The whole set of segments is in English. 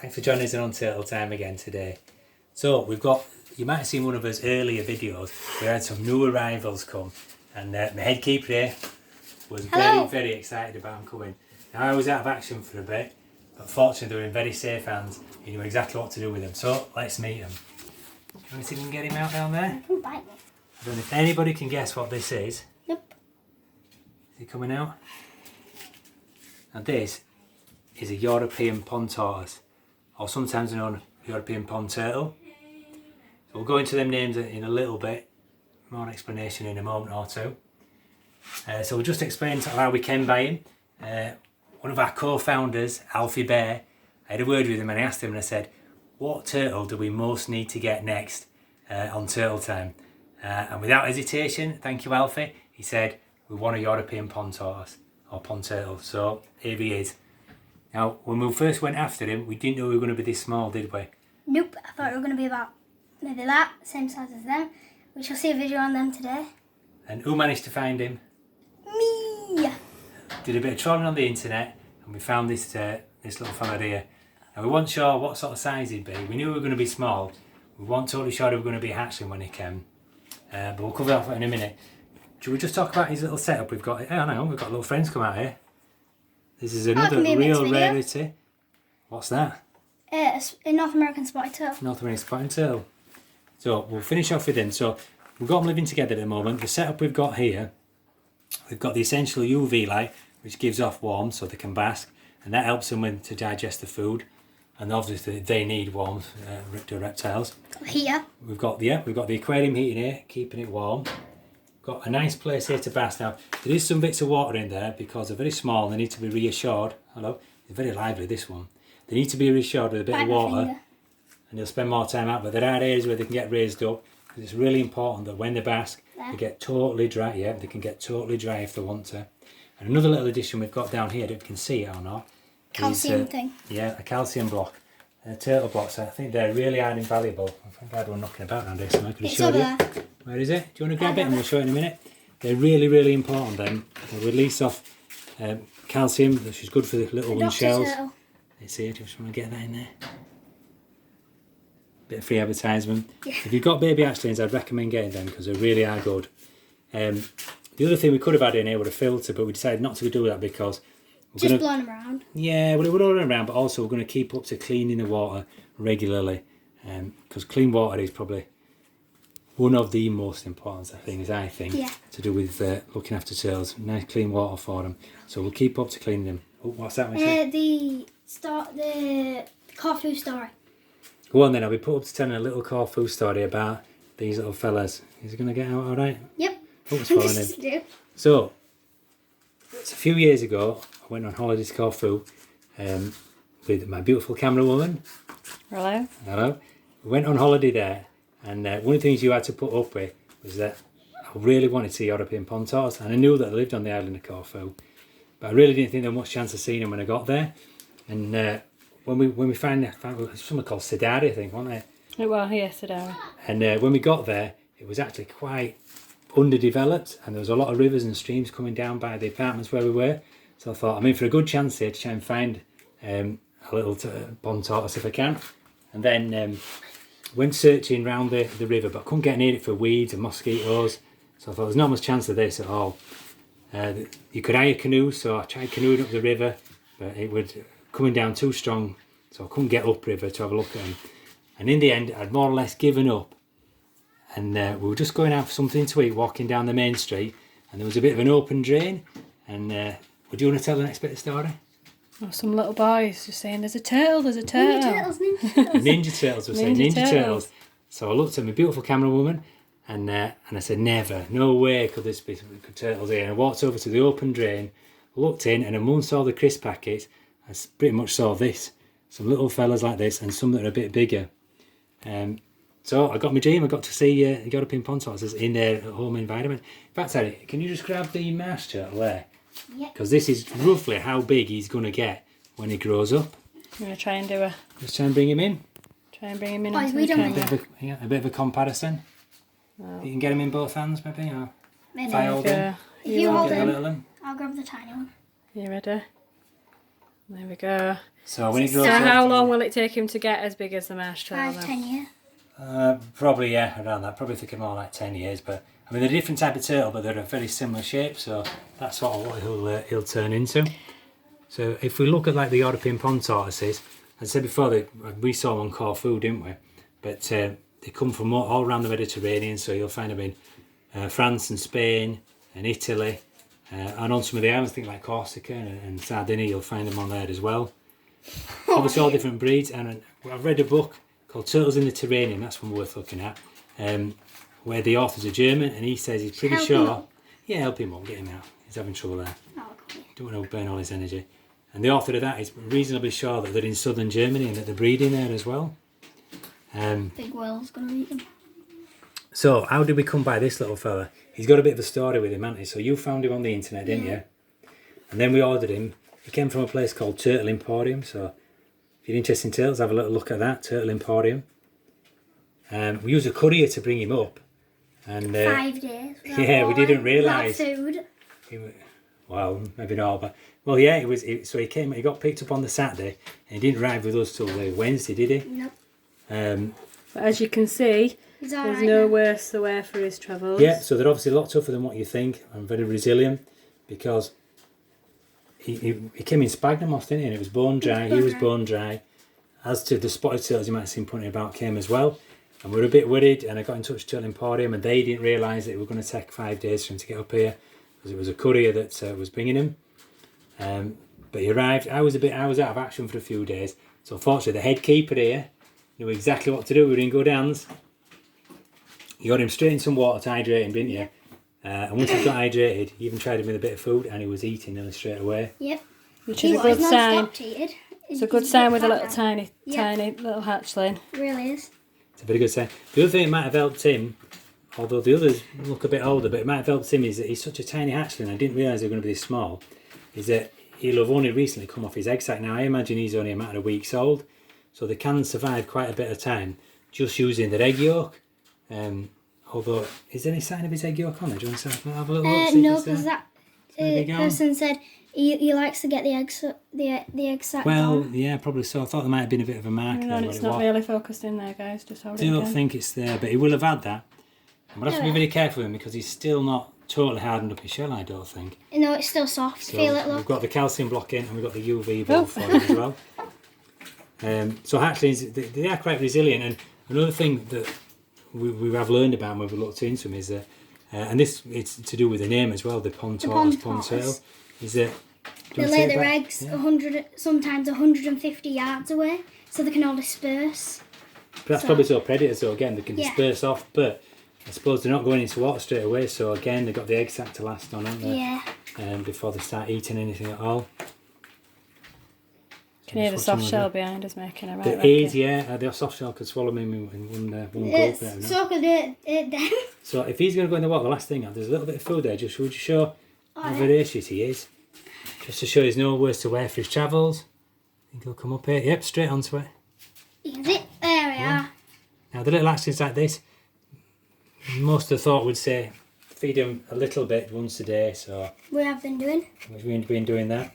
Thanks for joining us on Turtle Time again today. So we've got, you might have seen one of us earlier videos, we had some new arrivals come, and my head keeper here was very excited about them coming. Now I was out of action for a bit, but fortunately they were in very safe hands. He knew exactly what to do with them. So let's meet them. Do you want to see if we can get him out down there? Don't bite me. I don't know if anybody can guess what this is. Nope. Is he coming out? Now this is a European pond tortoise, or sometimes known European pond turtle. So we'll go into them names in a little bit, more explanation in a moment or two. So we'll just explain how we came by him. One of our co-founders, Alfie Bear, I had a word with him and I asked him and I said, what turtle do we most need to get next on Turtle Time? And without hesitation, thank you Alfie, he said, we want a European pond tortoise, or pond turtle. So here he is. Now, when we first went after him, we didn't know we were going to be this small, did we? Nope, I thought it was going to be about maybe that, same size as them. We shall see a video on them today. And who managed to find him? Me! Did a bit of trolling on the internet and we found this little fella here. Now we weren't sure what sort of size he'd be. We knew we were going to be small. We weren't totally sure he was going to be a hatchling when he came. But we'll cover that in a minute. Should we just talk about his little setup we've got? I know, we've got little friends come out here. This is another real rarity. What's that? It's a North American spotted turtle. North American spotted turtle. So we'll finish off with him. So we've got them living together at the moment. The setup we've got here, we've got the essential UV light, which gives off warmth so they can bask, and that helps them to digest the food. And obviously they need warmth, the reptiles. Here. We've got the aquarium heating here, keeping it warm. Got a nice place here to bask. Now there is some bits of water in there because they're very small and they need to be reassured. Hello, they're very lively, this one. They need to be reassured with a bit of water and they'll spend more time out, but there are areas where they can get raised up because it's really important that when they bask they get totally dry. Yeah, they can get totally dry if they want to. And another little addition we've got down here, I don't know if you can see it or not. Calcium thing. Yeah, a calcium block. Turtle blocks, I think they're really invaluable. I think I had one knocking about around here, so I could have showed you. Where is it? Do you want to grab it and we'll show it in a minute? They're really important then. They release off calcium, which is good for the little one shells. Let's see, just want to get that in there. Bit of free advertisement. Yeah. If you've got baby hatchlings, I'd recommend getting them because they really are good. The other thing we could have had in here was a filter, but we decided not to do that because just blowing them around. Yeah, well, we're blowing around, but also we're going to keep up to cleaning the water regularly, because clean water is probably one of the most important things, I think, to do with looking after turtles. Nice clean water for them. So we'll keep up to cleaning them. Oh, what's that? The Corfu story. Go on then, I'll be put up to telling a little Corfu story about these little fellas. Is he going to get out all right? Yep. Oh, it's falling in. So, it's a few years ago, I went on holiday to Corfu with my beautiful camera woman. Hello. Hello. We went on holiday there, and one of the things you had to put up with was that I really wanted to see European pond tortoise, and I knew that they lived on the island of Corfu, but I really didn't think there was much chance of seeing them when I got there. And when we found something called Sidari, I think, wasn't it? Well, yes, Sidari. And when we got there, it was actually quite underdeveloped, and there was a lot of rivers and streams coming down by the apartments where we were. So I thought, I'm in for a good chance here to try and find a little pond tortoise if I can. And then went searching around the river, but I couldn't get near it for weeds and mosquitoes. So I thought there's not much chance of this at all. You could hire canoes, so I tried canoeing up the river, but it was coming down too strong, so I couldn't get upriver to have a look at them. And in the end, I'd more or less given up. And we were just going out for something to eat, walking down the main street, and there was a bit of an open drain. And would you want to tell the next bit of the story? Oh, some little boys just saying, there's a turtle, there's a turtle. Ninja Turtles. Ninja Turtles were saying, Ninja Turtles. So I looked at my beautiful camera woman, and I said, never, no way could this be turtles here. And I walked over to the open drain, looked in, and among all the crisp packets, I pretty much saw this. Some little fellas like this, and some that are a bit bigger. So I got my dream. I got to see European pond tortoises in their home environment. In fact, Harry, can you just grab the mouse turtle there? Yep. Because this is roughly how big he's going to get when he grows up. I'm going to try and do a... Just try and bring him in. Try and bring him in. Boys, we don't A bit of a comparison. Oh. You can get him in both hands, maybe. Or maybe. If I hold him. If you hold him, little one. I'll grab the tiny one. You ready? There we go. So when he So grows up, how long will it take him to get as big as the marsh turtle 5, then? 10 years. probably, yeah, around that. Probably thinking more like 10 years. But I mean, they're a different type of turtle, but they're a very similar shape. So that's sort of what he'll turn into. So if we look at like the European pond tortoises, as I said before, we saw them on Corfu, didn't we? But they come from all around the Mediterranean. So you'll find them in France and Spain and Italy. And on some of the islands, I think like Corsica and Sardinia, you'll find them on there as well. Obviously all different breeds, and I've read a book called Turtles in the Terranium, that's one worth looking at, where the author's a German, and he says he's pretty sure... Yeah, help him up, get him out. He's having trouble there. Oh, cool. Don't want to burn all his energy. And the author of that is reasonably sure that they're in southern Germany and that they're breeding there as well. Big whale's going to eat them. So how did we come by this little fella? He's got a bit of a story with him, hasn't he? So you found him on the internet, didn't you? And then we ordered him. He came from a place called Turtle Emporium. So if you're interested in turtles, have a little look at that, Turtle Emporium. We used a courier to bring him up. And 5 days. yeah, we didn't realise. Food. Well, maybe not, but well, yeah, it was. So he came. He got picked up on the Saturday, and he didn't arrive with us till the Wednesday, did he? Nope. But as you can see, He's all there's right no now. worse the wear for his travels. Yeah, so they're obviously a lot tougher than what you think, and very resilient, because he came in sphagnum moss, didn't he? And it was bone dry. He was bone dry. As to the spotted turtles, you might have seen pointing about, came as well. And we were a bit worried, and I got in touch with Turtle Emporium, and they didn't realise that it was going to take 5 days for him to get up here, because it was a courier that was bringing him. But he arrived. I was out of action for a few days, so fortunately the head keeper here knew exactly what to do. We were in good hands. You got him straight in some water to hydrate him, didn't you? And once he got hydrated, he even tried him with a bit of food, and he was eating nearly straight away. Yep. Which is a good sign. It's It's a good sign with a little tiny little hatchling. It really is. It's a very good sign. The other thing that might have helped him, although the others look a bit older, but it might have helped him, is that he's such a tiny hatchling. I didn't realise they were going to be this small. Is that he'll have only recently come off his egg sac. Now I imagine he's only a matter of weeks old, so they can survive quite a bit of time just using their egg yolk. Although, is there any sign of his egg yolk on there? Do you want to have a little look? No, because that person said he likes to get the egg sac. Well, on. yeah, probably so. I thought there might have been a bit of a mark Hang there. on, but it's it not wasn't. really focused in there, guys. Just hold it I don't again. think it's there, but he will have had that. And we'll have to be very careful with him because he's still not totally hardened up his shell, I don't think. No, it's still soft. So Feel it, we've look. got the calcium block in and we've got the UV bulb for him as well. So hatchlings, they are quite resilient. And another thing that we have learned about when we looked into them is that, and this it's to do with the name as well, the pond tortoise, pond turtle, is that They lay their eggs 100, sometimes 150 yards away, so they can all disperse. But that's probably so predators, so again they can Yeah. disperse off, but I suppose they're not going into water straight away, so again they've got the egg sac to last on, haven't they? Yeah. Before they start eating anything at all. Can you hear the soft shell behind us making a right The racket? A's, yeah, the soft shell could swallow him in one gulp. there, no? So could it then. So if he's going to go in the water, the last thing, there's a little bit of food there, just would you show how yeah. voracious he is? Just to show he's no worse to wear for his travels. I think he'll come up here. Yep, straight onto it. You can see. There we are. Now the little actions like this, most of the thought would say feed him a little bit once a day, so We have been doing. we've been doing that.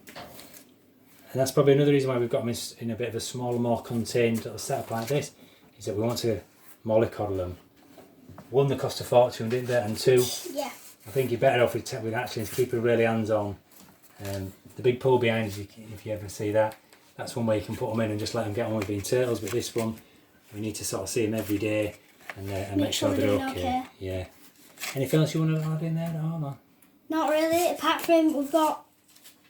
And that's probably another reason why we've got him in a bit of a smaller, more contained little setup like this, is that we want to mollycoddle them. One, they cost a fortune, didn't they? And two, Yeah. I think you're better off with actions, keep it really hands-on. The big pool behind, if you ever see that, that's one way you can put them in and just let them get on with being turtles. But this one, we need to sort of see them every day and make sure they're okay. Yeah. Anything else you want to add in there at all? Or? Not really. Apart from we've got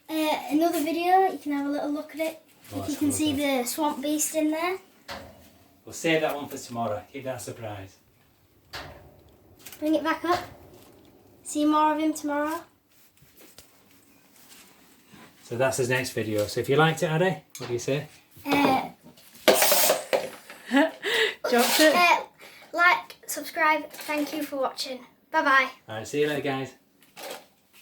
another video. You can have a little look at it. Oh, You can see the swamp beast in there. We'll save that one for tomorrow. Keep that a surprise. Bring it back up. See more of him tomorrow. So that's his next video. So if you liked it, Addy, what do you say? Dropped it. Like, subscribe. Thank you for watching. Bye bye. Alright, see you later, guys.